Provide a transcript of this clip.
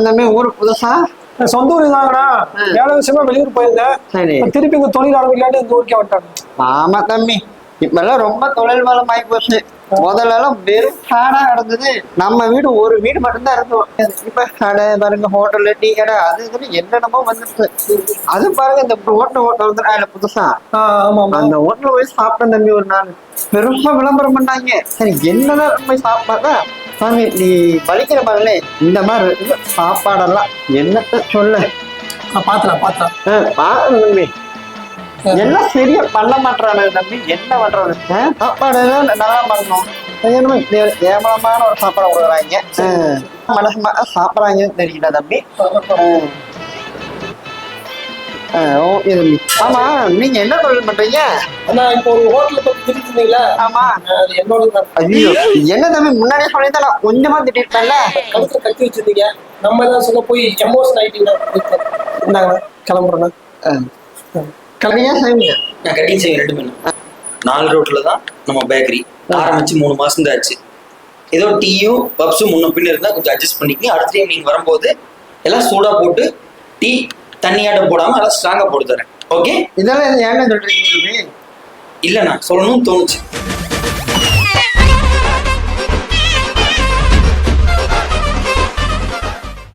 எல்லாமே ஊருக்கு புதுசா சொந்த ஊர் தாங்கண்ணா. வேலை விஷயமா வெளியூர் போயிருந்தேன். சரி. திருப்பி இங்க தொழில் ஆரம்பிக்கலான்னு இந்த ஊருக்கே வந்துட்டாங்க. ஆமா தம்பி, இப்பெல்லாம் ரொம்ப தொழில் வளம் ஆகி போச்சு. முதல்ல எல்லாம் வெறும் காடா கிடந்தது. நம்ம வீடு ஒரு வீடு மட்டும்தான் இருக்கும். இப்ப கடை பாருங்க, ஹோட்டலு, டீ கடை, அது இதுன்னு என்னென்னமோ வந்துருச்சு. அது பாருங்க, இந்த ஹோட்டல் வந்து புதுசா ஆமா ஆமா. அந்த ஹோட்டல் போய் சாப்பிட்டேன் தம்பி ஒரு நாள். பெருசா விளம்பரம் பண்ணாங்க. சரி, என்னதான் போய் சாப்பிட்டாக்கா, சாமி நீ பழிக்கிற பாருங்களே, இந்த மாதிரி இருக்கு சாப்பாடெல்லாம். என்னத்த சொல்ல, பாத்துறேன் பாருங்க தம்பி, எல்லாம் சரியா பண்ண மாட்டானு தம்பி. என்ன பண்றது? சாப்பாடு நல்லா பண்ணணும். ஏமலமான ஒரு சாப்பாடு கொடுக்குறாங்க. மனசு சாப்பிட்றாங்கன்னு தெரியல தம்பி. ஓகே தம்பி. ஆமா, நீங்க என்ன தொழில் பண்றீங்க? இப்போ ஒரு ஹோட்டல்ல திட்டிருந்தீங்களா? ஆமா. என்னோட ஐயோ, என்ன தம்பி முன்னாடியே சொல்லியிருந்தா கொஞ்சமா திட்டிருப்பேன்ல. கழுத்துல கட்டி வச்சிருந்தீங்க. நம்ம எல்லாம் சொல்ல போய் எமோஷன் ஆயிட்டீங்க. இந்தாங்க கிளம்புறேன். கல்வியா செய்வீங்க? நான் கட்டிங் செய்வேன் 2 மணி. 4 ரோட்ல தான் நம்ம பேக்கரி ஆரம்பிச்சு 3 மாசம் தான் ஆச்சு. ஏதோ டீயும் பப்ஸும் முன்ன பின்ன இருந்தா கொஞ்சம் அட்ஜஸ்ட் பண்ணிக்கங்க. அடுத்த டைம் நீங்க வரும்போது எல்லாம் சூடா போட்டு டீ தண்ணியாட்ட போடாம எல்லாம் ஸ்ட்ராங்கா போட்டு தரேன். ஓகே? இதெல்லாம் ஏன்னு சொல்றீங்க? இல்ல, நான் சொல்லணும்னு தோணுச்சு.